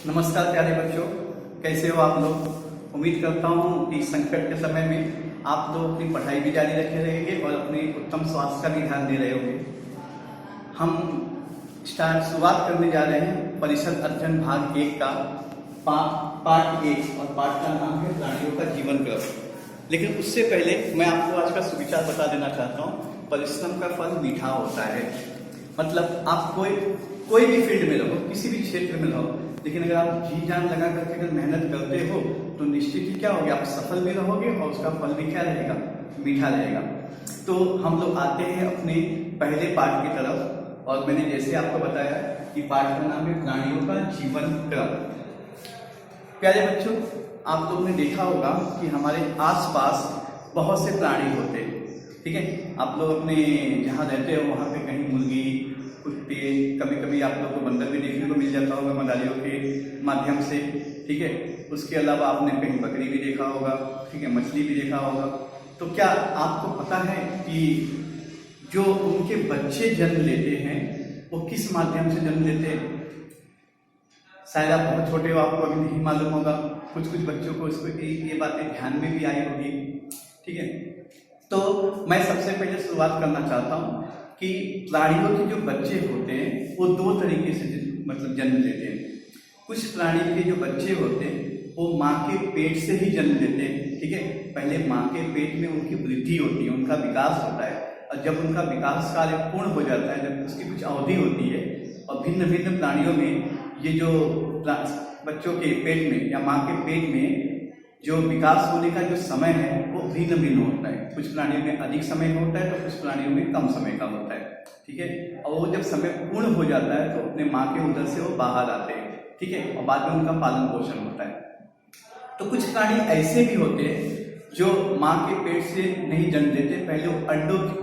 नमस्कार प्यारे बच्चों, कैसे हो आप लोग। उम्मीद करता हूँ कि संकट के समय में आप लोग अपनी पढ़ाई भी जारी रखे रहेंगे और अपने उत्तम स्वास्थ्य का भी ध्यान दे रहे होंगे। हम शुरुआत करने जा रहे हैं परिषद अध्ययन भाग 1 का पार्ट 1 और पार्ट का नाम है प्राणियों का जीवन क्रम। लेकिन उससे पहले मैं आपको आज का सुविचार बता देना चाहता हूँ। परिश्रम का फल मीठा होता है। मतलब आप कोई भी फील्ड में रहो, किसी भी क्षेत्र में रहो, लेकिन अगर आप जी जान लगा करके अगर मेहनत करते हो तो निश्चित ही क्या होगा, आप सफल भी रहोगे और उसका फल भी क्या रहेगा, मीठा रहेगा। तो हम लोग आते हैं अपने पहले पार्ट की तरफ। और मैंने जैसे आपको बताया कि पार्ट का नाम है प्राणियों का जीवन क्रम। प्यारे बच्चों, आप लोगों ने देखा होगा कि हमारे आसपास बहुत से प्राणी होते हैं। ठीक है, आप लोग अपने जहाँ रहते हो वहाँ पे कहीं मुर्गी, कुत्ते, कभी कभी आप लोग को बंदर भी देखने को मिल जाता होगा मदारियों के माध्यम से। ठीक है, उसके अलावा आपने कहीं बकरी भी देखा होगा, ठीक है, मछली भी देखा होगा। तो क्या आपको पता है कि जो उनके बच्चे जन्म लेते हैं वो किस माध्यम से जन्म लेते हैं? शायद आप बहुत छोटे हो, आपको अभी नहीं मालूम होगा। कुछ बच्चों को इसको ये बातें ध्यान में भी आई होगी। ठीक है, तो मैं सबसे पहले शुरुआत करना चाहता हूँ कि प्राणियों के जो बच्चे होते हैं वो 2 तरीके से मतलब जन्म लेते हैं। कुछ प्राणी के जो बच्चे होते हैं वो माँ के पेट से ही जन्म लेते हैं। ठीक है, पहले माँ के पेट में उनकी वृद्धि होती है, उनका विकास होता है, और जब उनका विकास कार्य पूर्ण हो जाता है, जब उसकी कुछ अवधि होती है, और भिन्न भिन्न प्राणियों में ये जो बच्चों के पेट में या माँ के पेट में जो विकास होने का जो समय है वो भिन्न भिन्न होता है। कुछ प्राणियों में अधिक समय होता है तो कुछ प्राणियों में कम समय का होता है। ठीक है, और वो जब समय पूर्ण हो जाता है तो अपने माँ के उदर से वो बाहर आते हैं। ठीक है, और बाद में उनका पालन पोषण होता है। तो कुछ प्राणी ऐसे भी होते हैं जो माँ के पेट से नहीं जन्म लेते, पहले वो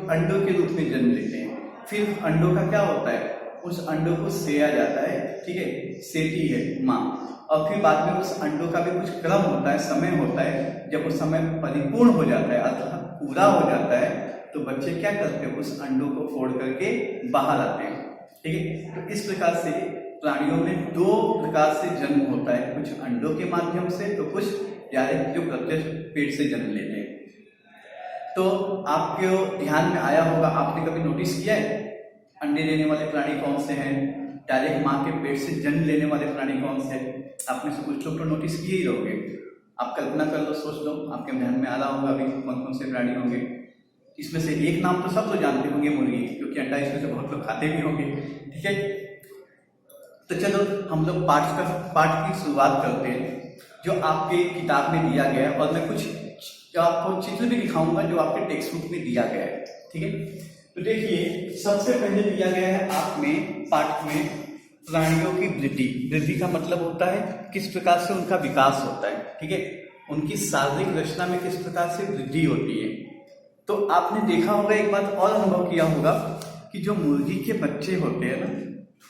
अंडों के रूप में जन्म लेते हैं। फिर अंडों का क्या होता है, उस अंडों को सेया जाता है। ठीक है, सेती है माँ, और फिर बाद में उस अंडों का भी कुछ क्रम होता है, समय होता है। जब वो समय परिपूर्ण हो जाता है, अर्थात पूरा हो जाता है, तो बच्चे क्या करते हैं, उस अंडों को फोड़ करके बाहर आते हैं। ठीक है, तो इस प्रकार से प्राणियों में 2 प्रकार से जन्म होता है, कुछ अंडों के माध्यम से तो कुछ डायरेक्ट जो प्रत्यक्ष पेट से जन्म लेते हैं। तो आपके ध्यान में आया होगा, आपने कभी नोटिस किया है अंडे देने वाले प्राणी कौन से हैं, डायरेक्ट माँ के पेट से जन्म लेने वाले प्राणी कौन से हैं? आपने से कुछ लोग तो नोटिस किए ही रहोगे। आप कल्पना कर लो, सोच लो, आपके ध्यान में आ रहा होगा अभी कौन कौन से प्राणी होंगे। इसमें से एक नाम तो सब लोग जानते होंगे, मुर्गी, क्योंकि अंडा इसमें से बहुत लोग खाते भी होंगे। ठीक है, तो चलो हम लोग पाठ की शुरुआत करते हैं जो आपके किताब में दिया गया है, और मैं कुछ जो आपको चित्र भी दिखाऊंगा जो आपके टेक्स्ट बुक में दिया गया है। ठीक है, तो देखिए सबसे पहले दिया गया है आप में पाठ में प्राणियों की वृद्धि का मतलब होता है किस प्रकार से उनका विकास होता है। ठीक है, उनकी शारीरिक रचना में किस प्रकार से वृद्धि होती है। तो आपने देखा होगा, एक बात और अनुभव किया होगा कि जो मुर्गी के बच्चे होते हैं ना,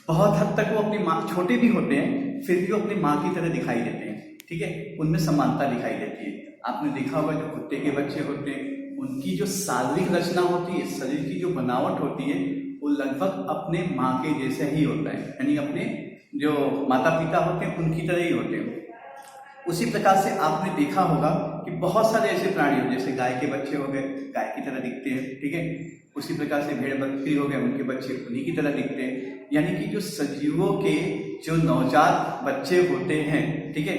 बहुत हद तक वो अपनी माँ, छोटे भी होते हैं फिर भी वो अपनी माँ की तरह दिखाई देते हैं। ठीक है, उनमें समानता दिखाई देती है। आपने देखा होगा जो कुत्ते के बच्चे होते हैं उनकी जो शारीरिक रचना होती है, शरीर की जो बनावट होती है, वो लगभग अपने माँ के जैसे ही होता है, यानी अपने जो माता पिता होते हैं उनकी तरह ही होते हैं। उसी प्रकार से आपने देखा होगा कि बहुत सारे ऐसे प्राणी हो, जैसे गाय के बच्चे हो गए, गाय की तरह दिखते हैं। ठीक है, उसी प्रकार से भेड़ बकरी हो गए, उनके बच्चे उन्हीं की तरह दिखते हैं। यानी कि जो सजीवों के जो नवजात बच्चे होते हैं, ठीक है,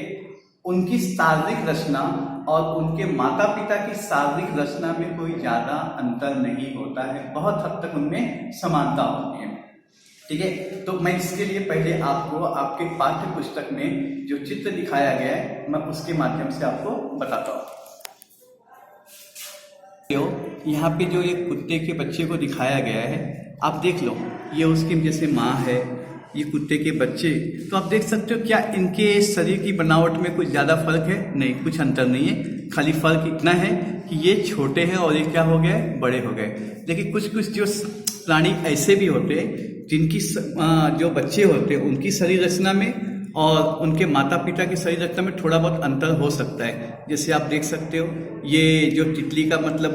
उनकी शारीरिक रचना और उनके माता पिता की शारीरिक रचना में कोई ज्यादा अंतर नहीं होता है, बहुत हद तक उनमें समानता होती है। ठीक है, तो मैं इसके लिए पहले आपको आपके पाठ्य पुस्तक में जो चित्र दिखाया गया है मैं उसके माध्यम से आपको बताता हूँ। यहाँ पे जो एक कुत्ते के बच्चे को दिखाया गया है, आप देख लो, ये उसकी जैसे माँ है, ये कुत्ते के बच्चे। तो आप देख सकते हो क्या इनके शरीर की बनावट में कुछ ज्यादा फर्क है? नहीं, कुछ अंतर नहीं है। खाली फर्क इतना है कि ये छोटे हैं और ये क्या हो गए, बड़े हो गए। लेकिन कुछ जो प्राणी ऐसे भी होते हैं जिनकी जो बच्चे होते हैं उनकी शरीर रचना में और उनके माता पिता की शरीर रचना में थोड़ा बहुत अंतर हो सकता है। जैसे आप देख सकते हो, ये जो तितली का मतलब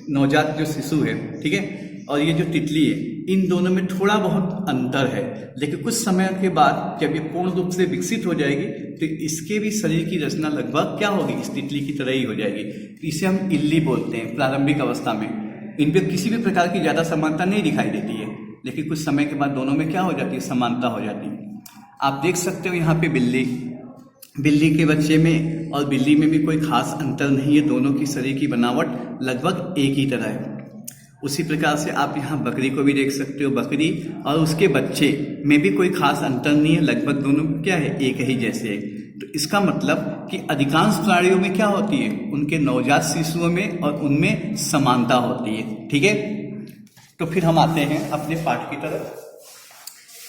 नवजात जो शिशु है, ठीक है, और ये जो तितली है, इन दोनों में थोड़ा बहुत अंतर है, लेकिन कुछ समय के बाद जब ये पूर्ण रूप से विकसित हो जाएगी तो इसके भी शरीर की रचना लगभग क्या होगी, इस तितली की तरह ही हो जाएगी। इसे हम इल्ली बोलते हैं। प्रारंभिक अवस्था में इन पे किसी भी प्रकार की ज़्यादा समानता नहीं दिखाई देती है, लेकिन कुछ समय के बाद दोनों में क्या हो जाती है, समानता हो जाती है। आप देख सकते हो यहाँ पे बिल्ली के बच्चे में और बिल्ली में भी कोई खास अंतर नहीं है, दोनों की शरीर की बनावट लगभग एक ही तरह है। उसी प्रकार से आप यहाँ बकरी को भी देख सकते हो, बकरी और उसके बच्चे में भी कोई खास अंतर नहीं है, लगभग दोनों क्या है, एक ही जैसे है। तो इसका मतलब कि अधिकांश प्राणियों में क्या होती है, उनके नवजात शिशुओं में और उनमें समानता होती है। ठीक है, तो फिर हम आते हैं अपने पाठ की तरफ।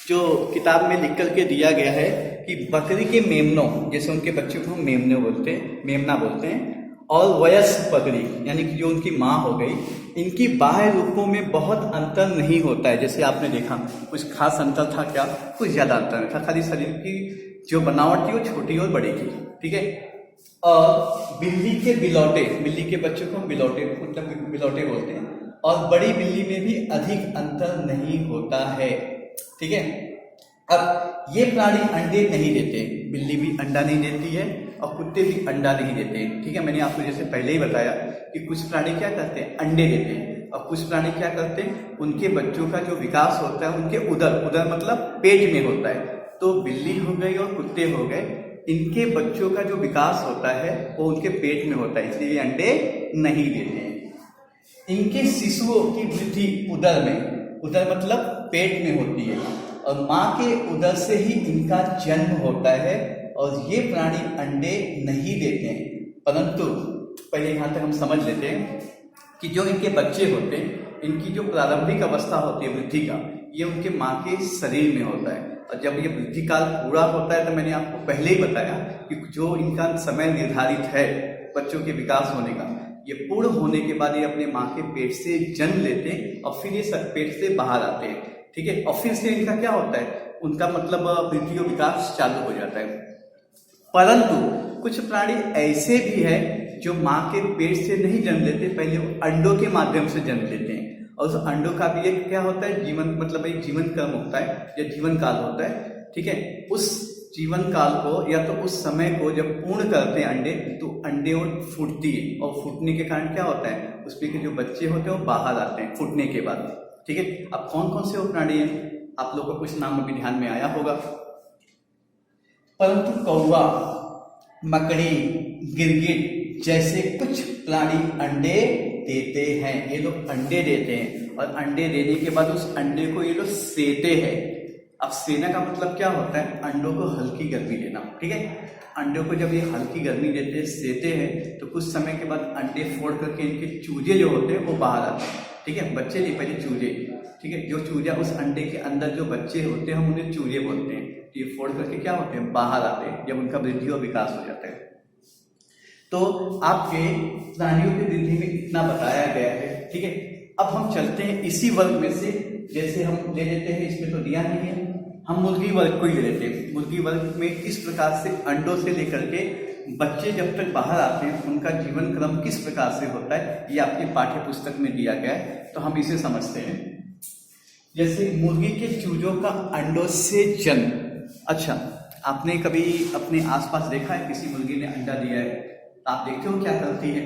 जो किताब में लिख करके दिया गया है कि बकरी के मेमनों, जैसे उनके बच्चों को हम मेमना बोलते हैं, और वयस्क बकरी यानी कि जो उनकी माँ हो गई, इनकी बाह्य रूपों में बहुत अंतर नहीं होता है। जैसे आपने देखा कुछ खास अंतर था क्या, कुछ ज़्यादा अंतर नहीं था, खाली शरीर की जो बनावट थी वो छोटी और बड़ी थी। ठीक है, और बिल्ली के बिलौटे, बिल्ली के बच्चों को हम बिलौटे बोलते हैं, और बड़ी बिल्ली में भी अधिक अंतर नहीं होता है। ठीक है, अब ये प्राणी अंडे नहीं देते, बिल्ली भी अंडा नहीं देती है और कुत्ते भी अंडा नहीं देते हैं। ठीक है, मैंने आपको जैसे पहले ही बताया कि कुछ प्राणी क्या करते हैं, अंडे देते हैं, और कुछ प्राणी क्या करते हैं, उनके बच्चों का जो विकास होता है उनके उदर मतलब पेट में होता है। तो बिल्ली हो गई और कुत्ते हो गए, इनके बच्चों का जो विकास होता है वो उनके पेट में होता है, इसलिए ये अंडे नहीं देते हैं। इनके शिशुओं की वृद्धि उदर में, उदर मतलब पेट में होती है, और माँ के उदर से ही इनका जन्म होता है, और ये प्राणी अंडे नहीं देते हैं। परंतु पहले यहाँ तक हम समझ लेते हैं कि जो इनके बच्चे होते हैं, इनकी जो प्रारंभिक अवस्था होती है वृद्धि का, ये उनके माँ के शरीर में होता है, और जब ये वृद्धि काल पूरा होता है तो मैंने आपको पहले ही बताया कि जो इनका समय निर्धारित है बच्चों के विकास होने का, ये पूर्ण होने के बाद ये अपने माँ के पेट से जन्म लेते हैं और फिर ये पेट से बाहर आते हैं। ठीक है, और फिर से इनका क्या होता है, उनका मतलब वृद्धि और विकास चालू हो जाता है। परंतु कुछ प्राणी ऐसे भी है जो माँ के पेट से नहीं जन्म लेते, पहले वो अंडों के माध्यम से जन्म लेते हैं, और उस अंडों का भी एक क्या होता है, जीवन मतलब एक जीवन क्रम होता है या जीवन काल होता है। ठीक है, उस जीवन काल को या तो उस समय को जब पूर्ण करते हैं अंडे, तो अंडे और फूटती है, और फूटने के कारण क्या होता है, उसमें के जो बच्चे होते हैं वो बाहर आते हैं फूटने के बाद। ठीक है, अब कौन कौन से वो प्राणी हैं, आप लोगों को कुछ नाम अभी ध्यान में आया होगा, परंतु कौवा, मकड़ी, गिरगिट जैसे कुछ प्राणी अंडे देते हैं। ये लोग अंडे देते हैं, और अंडे देने के बाद उस अंडे को ये लोग सेते हैं। अब सेना का मतलब क्या होता है, अंडों को हल्की गर्मी देना। ठीक है, अंडों को जब ये हल्की गर्मी देते हैं, सेते हैं, तो कुछ समय के बाद अंडे फोड़ करके इनके चूजे जो होते हैं वो बाहर आते हैं। ठीक है, बच्चे नहीं, पहले चूजे। ठीक है, जो चूजा उस अंडे के अंदर जो बच्चे होते हैं हम उन्हें चूजे बोलते हैं। ये फोड़ करके क्या होते हैं, बाहर आते हैं जब उनका वृद्धि और विकास हो जाता है। तो आपके प्राणियों की वृद्धि में इतना बताया गया है। ठीक है, अब हम चलते हैं इसी वर्ग में से, जैसे हम ले लेते हैं, इसमें तो दिया नहीं है, हम मुर्गी वर्ग को ही ले लेते हैं। मुर्गी वर्ग में किस प्रकार से अंडों से लेकर के बच्चे जब तक बाहर आते हैं उनका जीवन क्रम किस प्रकार से होता है, ये आपकी पाठ्य पुस्तक में दिया गया है। तो हम इसे समझते हैं। जैसे मुर्गी के चूजों का अंडों से जन्म। अच्छा, आपने कभी अपने आसपास देखा है किसी मुर्गी ने अंडा दिया है, आप देखते हो क्या करती है,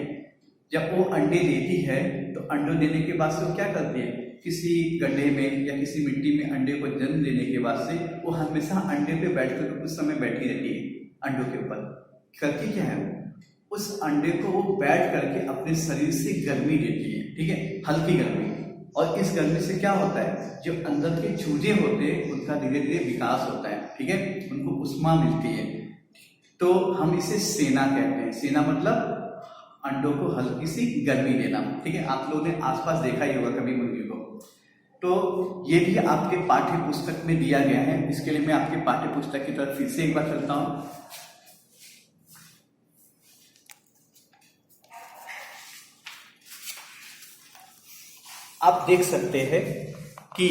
जब वो अंडे देती है तो अंडों देने के बाद से वो क्या करती है, किसी गड्ढे में या किसी मिट्टी में अंडे को जन्म देने के बाद से वो हमेशा अंडे पे बैठ कर कुछ समय बैठी रहती है। अंडों के ऊपर करती क्या है, उस अंडे को वो बैठ करके अपने शरीर से गर्मी देती है। ठीक है, हल्की गर्मी, और इस गर्मी से क्या होता है, जो अंदर के चूजे होते हैं उनका धीरे धीरे विकास होता है। ठीक है, उनको उष्मा मिलती है, तो हम इसे सेना कहते हैं। सेना मतलब अंडों को हल्की सी गर्मी देना। ठीक है, आप लोगों ने आसपास देखा ही होगा कभी मुर्गी को। तो ये भी आपके पाठ्य पुस्तक में दिया गया है। इसके लिए मैं आपके पाठ्य पुस्तक की तरफ फिर से एक बार चलता हूं। आप देख सकते हैं कि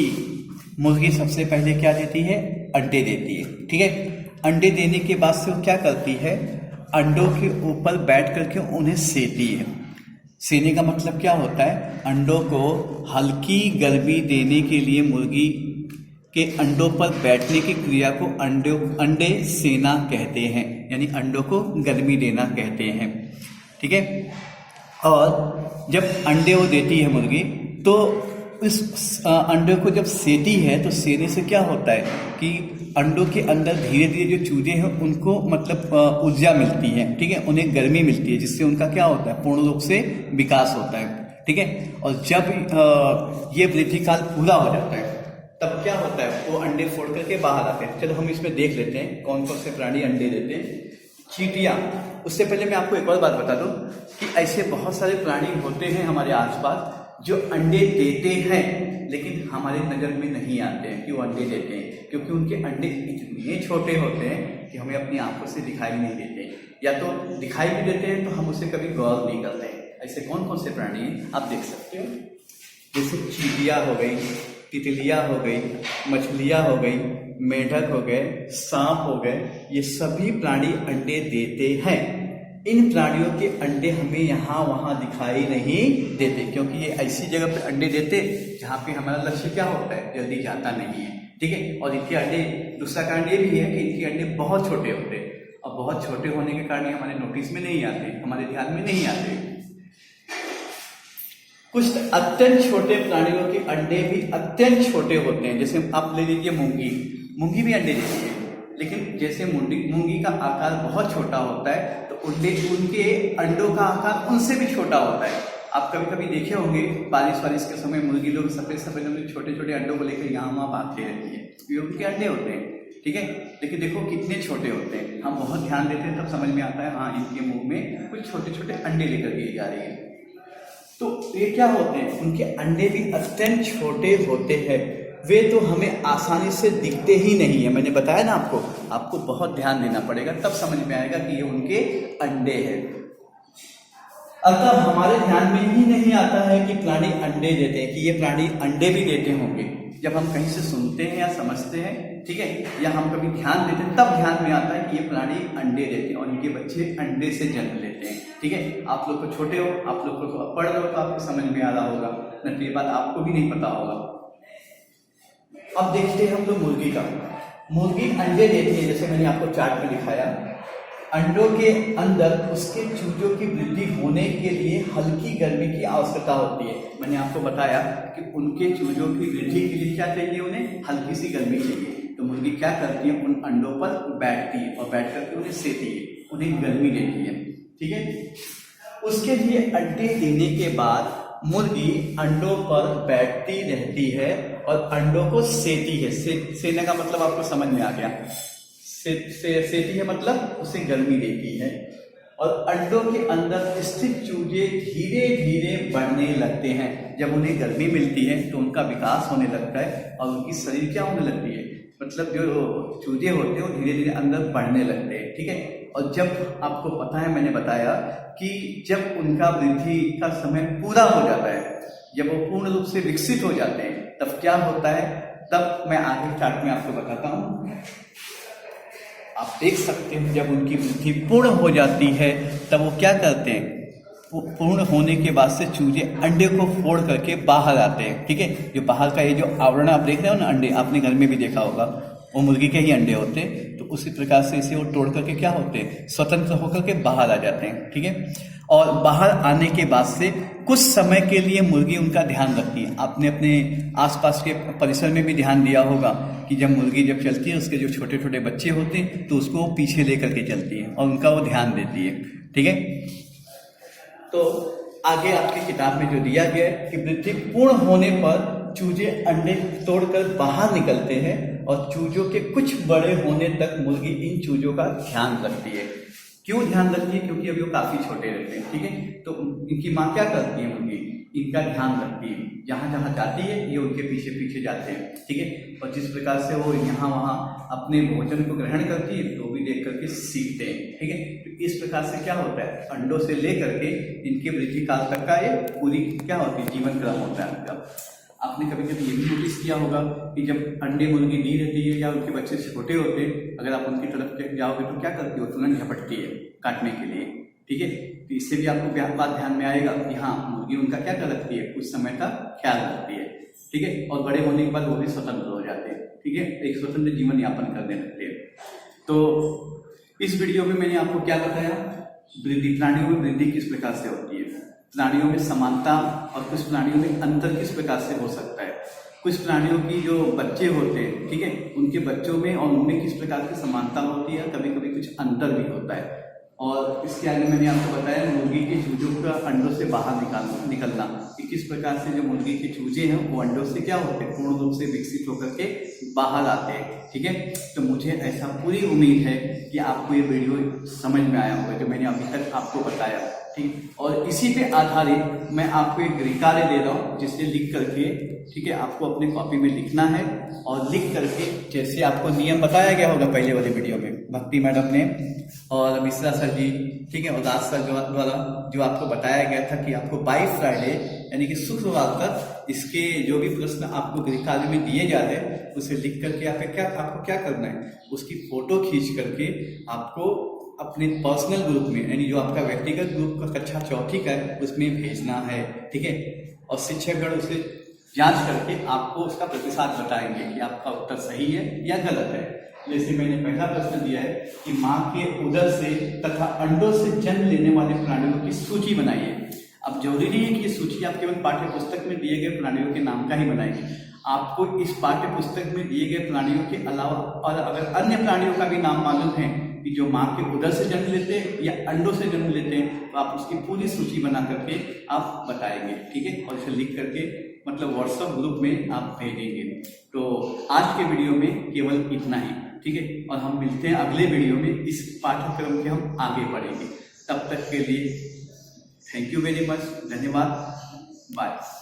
मुर्गी सबसे पहले क्या देती है, अंडे देती है। ठीक है, अंडे देने के बाद से वो क्या करती है, अंडों के ऊपर बैठ करके उन्हें सेती है। सेने का मतलब क्या होता है? अंडों को हल्की गर्मी देने के लिए मुर्गी के अंडों पर बैठने की क्रिया को अंडे सेना कहते हैं, यानी अंडों को गर्मी देना कहते हैं। ठीक है। और जब अंडे वो देती है मुर्गी, तो इस अंडे को जब सेती है तो सेने से क्या होता है कि अंडों के अंदर धीरे धीरे जो चूजे हैं उनको मतलब ऊर्जा मिलती है। ठीक है, उन्हें गर्मी मिलती है, जिससे उनका क्या होता है, पूर्ण रूप से विकास होता है। ठीक है। और जब ये वृद्धि काल पूरा हो जाता है तब क्या होता है, वो अंडे फोड़ करके बाहर आते हैं। चलो हम इसमें देख लेते हैं कौन कौन से प्राणी अंडे देते हैं। चींटियां। उससे पहले मैं आपको एक और बात बता दूं कि ऐसे बहुत सारे प्राणी होते हैं हमारे आसपास जो अंडे देते हैं, लेकिन हमारे नज़र में नहीं आते हैं कि वो अंडे देते हैं, क्योंकि उनके अंडे इतने छोटे होते हैं कि हमें अपनी आंखों से दिखाई नहीं देते, या तो दिखाई भी देते हैं तो हम उसे कभी गौर नहीं करते हैं। ऐसे कौन कौन से प्राणी हैं आप देख सकते हो, जैसे चींटियां हो गई, तितलियां हो गई, मछलियां हो गई, मेढक हो गए, सांप हो गए, ये सभी प्राणी अंडे देते हैं। इन प्राणियों के अंडे हमें यहाँ वहाँ दिखाई नहीं देते, क्योंकि ये ऐसी जगह पे अंडे देते जहाँ पे हमारा लक्ष्य क्या होता है, जल्दी जाता नहीं है। ठीक है। और इनके अंडे, दूसरा कारण ये भी है कि इनके अंडे बहुत छोटे होते हैं, और बहुत छोटे होने के कारण हमारे नोटिस में नहीं आते, हमारे ध्यान में नहीं आते। कुछ अत्यंत छोटे प्राणियों के अंडे भी अत्यंत छोटे होते हैं, जैसे आप ले लीजिए मूंगी भी अंडे देती है, लेकिन जैसे मूंगी का आकार बहुत छोटा होता है तो उनके अंडों का आकार उनसे भी छोटा होता है। आप कभी कभी देखे होंगे बारिश के समय मुर्गी लोग सफेद छोटे छोटे अंडों को लेकर यहाँ वहाँ भागती रहती है, ये उनके अंडे होते हैं। ठीक है। लेकिन देखो कितने छोटे होते हैं, हम बहुत ध्यान देते हैं तब समझ में आता है हाँ इनके मुंह में कुछ छोटे छोटे अंडे लेकर के जा रही है। तो ये क्या होते हैं, उनके अंडे भी अत्यंत छोटे होते हैं, वे तो हमें आसानी से दिखते ही नहीं है। मैंने बताया ना आपको बहुत ध्यान देना पड़ेगा, तब समझ में आएगा कि ये उनके अंडे हैं। अतः हमारे ध्यान में ही नहीं आता है कि प्राणी अंडे देते हैं, कि ये प्राणी अंडे भी देते होंगे। जब हम कहीं से सुनते हैं या समझते हैं, ठीक है, या हम कभी ध्यान देते हैं, तब ध्यान में आता है कि ये प्राणी अंडे देते हैं और इनके बच्चे अंडे से जन्म लेते हैं। ठीक है। आप लोग तो छोटे हो, आप लोग को पढ़ रहे हो तो आपको समझ में आ रहा होगा, न तो ये बात आपको भी नहीं पता होगा। अब देखते हैं हम लोग मुर्गी का। मुर्गी अंडे देती है, जैसे मैंने आपको चार्ट में दिखाया। अंडों के अंदर उसके चूजों की वृद्धि होने के लिए हल्की गर्मी की आवश्यकता होती है। मैंने आपको बताया कि उनके चूजों की वृद्धि के लिए क्या चाहिए, उन्हें हल्की सी गर्मी चाहिए। तो मुर्गी क्या करती है, उन अंडों पर बैठती है और बैठ करके उन्हें सेती है, उन्हें गर्मी देती है। ठीक है। उसके लिए अंडे देने के बाद मुर्गी अंडों पर बैठती रहती है और अंडों को सेती है। सेने का मतलब आपको समझ में आ गया। सेती है मतलब उसे गर्मी देती है, और अंडों के अंदर स्थित चूजे धीरे धीरे बढ़ने लगते हैं। जब उन्हें गर्मी मिलती है तो उनका विकास होने लगता है और उनकी शरीर क्या होने लगती है, मतलब जो चूजे होते हैं वो धीरे धीरे अंदर बढ़ने लगते हैं। ठीक है। और जब आपको पता है, मैंने बताया कि जब उनका वृद्धि का समय पूरा हो जाता है, जब वो पूर्ण रूप से विकसित हो जाते हैं, तब क्या होता है, तब मैं आगे चार्ट में आपको बताता हूँ। आप देख सकते हैं जब उनकी वृद्धि पूर्ण हो जाती है तब वो क्या करते हैं, पूर्ण होने के बाद से चूजे अंडे को फोड़ करके बाहर आते हैं। ठीक है। जो बाहर का ये जो आवरण आप देख रहे हो ना, अंडे आपने घर में भी देखा होगा, वो मुर्गी के ही अंडे होते हैं। तो उसी प्रकार से इसे वो तोड़ करके क्या होते हैं, स्वतंत्र होकर के बाहर आ जाते हैं। ठीक है। और बाहर आने के बाद से कुछ समय के लिए मुर्गी उनका ध्यान रखती है। आपने अपने आसपास के परिसर में भी ध्यान दिया होगा कि जब मुर्गी जब चलती है, उसके जो छोटे छोटे बच्चे होते हैं तो उसको पीछे लेकर के चलती है और उनका वो ध्यान देती है। ठीक है। तो आगे आपकी किताब में जो दिया गया है कि वृद्धि पूर्ण होने पर चूजे अंडे तोड़कर बाहर निकलते हैं और चूजों के कुछ बड़े होने तक मुर्गी इन चूजों का ध्यान रखती है। क्यों ध्यान रखती है, क्योंकि अभी वो काफी छोटे रहते हैं। ठीक है। तो इनकी माँ क्या करती है, मुर्गी इनका ध्यान रखती है, जहां जहां जाती है ये उनके पीछे पीछे जाते हैं। ठीक है। और जिस प्रकार से वो यहाँ वहाँ अपने भोजन को ग्रहण करती है तो भी देख करके सीखते हैं। ठीक है। तो इस प्रकार से क्या होता है, अंडों से ले करके इनके वृद्धि काल तक का ये पूरी क्या होती है, जीवन क्रम होता है उनका। आपने कभी कभी ये भी नोटिस किया होगा कि जब अंडे मुर्गी दी रहती है या उनके बच्चे छोटे होते हैं, अगर आप उनकी तरफ जाओगे तो क्या करती है, वो तुरंत झपटती है काटने के लिए। ठीक है। इससे भी आपको बात ध्यान में आएगा कि हाँ, मुर्गी उनका क्या कर रखती है, कुछ समय का ख्याल रखती है, ठीक है। और बड़े होने के बाद वो भी स्वतंत्र हो जाते हैं, ठीक है, एक स्वतंत्र जीवन यापन करने लगते हैं। तो इस वीडियो में मैंने आपको क्या बताया, वृद्धि, प्राणियों में वृद्धि किस प्रकार से होती है, प्राणियों में समानता और कुछ प्राणियों में अंतर किस प्रकार से हो सकता है, कुछ प्राणियों की जो बच्चे होते हैं, ठीक है, उनके बच्चों में और उनमें किस प्रकार की समानता होती है, कभी कभी कुछ अंतर भी होता है। और इसके आगे मैंने आपको बताया मुर्गी के चूजों का अंडों से बाहर निकलना, कि किस प्रकार से जो मुर्गी के चूजे हैं वो अंडों से क्या होते हैं, पूर्ण रूप से विकसित होकर के बाहर आते हैं, ठीक है। तो मुझे ऐसा पूरी उम्मीद है कि आपको ये वीडियो समझ में आया होगा जो मैंने अभी तक आपको बताया, ठीक। और इसी पे आधारित मैं आपको एक गृहकार्य दे रहा हूँ, जिससे लिख करके, ठीक है, आपको अपने कॉपी में लिखना है और लिख करके, जैसे आपको नियम बताया गया होगा पहले वाले वीडियो में भक्ति मैडम ने और मिश्रा सर जी, ठीक है, और दास सर द्वारा जो आपको बताया गया था कि आपको बाय फ्राइडे यानी कि शुक्रवार तक इसके जो भी प्रश्न आपको गृहकार्य में दिए जा रहे हैं उसे लिख करके आपको क्या करना है, उसकी फोटो खींच करके आपको अपने पर्सनल ग्रुप में, यानी जो आपका व्यक्तिगत ग्रुप का कक्षा चौथी का है उसमें भेजना है, ठीक है। और शिक्षकगण उसे जांच करके आपको उसका प्रतिशत बताएंगे कि आपका उत्तर सही है या गलत है। जैसे मैंने पहला प्रश्न दिया है कि माँ के उदर से तथा अंडों से जन्म लेने वाले प्राणियों की सूची बनाइए। अब जरूरी नहीं है कि ये सूची आप केवल पाठ्य पुस्तक में दिए गए प्राणियों के नाम का ही बनाएंगे, आपको इस पाठ्य पुस्तक में दिए गए प्राणियों के अलावा और अगर अन्य प्राणियों का भी नाम मालूम है कि जो माँ के उदर से जन्म लेते हैं या अंडों से जन्म लेते हैं, तो आप उसकी पूरी सूची बना करके आप बताएंगे, ठीक है, और इसे लिख करके मतलब व्हाट्सएप ग्रुप में आप भेजेंगे। तो आज के वीडियो में केवल इतना ही, ठीक है, और हम मिलते हैं अगले वीडियो में, इस पाठ्यक्रम के हम आगे बढ़ेंगे। तब तक के लिए थैंक यू वेरी मच, धन्यवाद, बाय।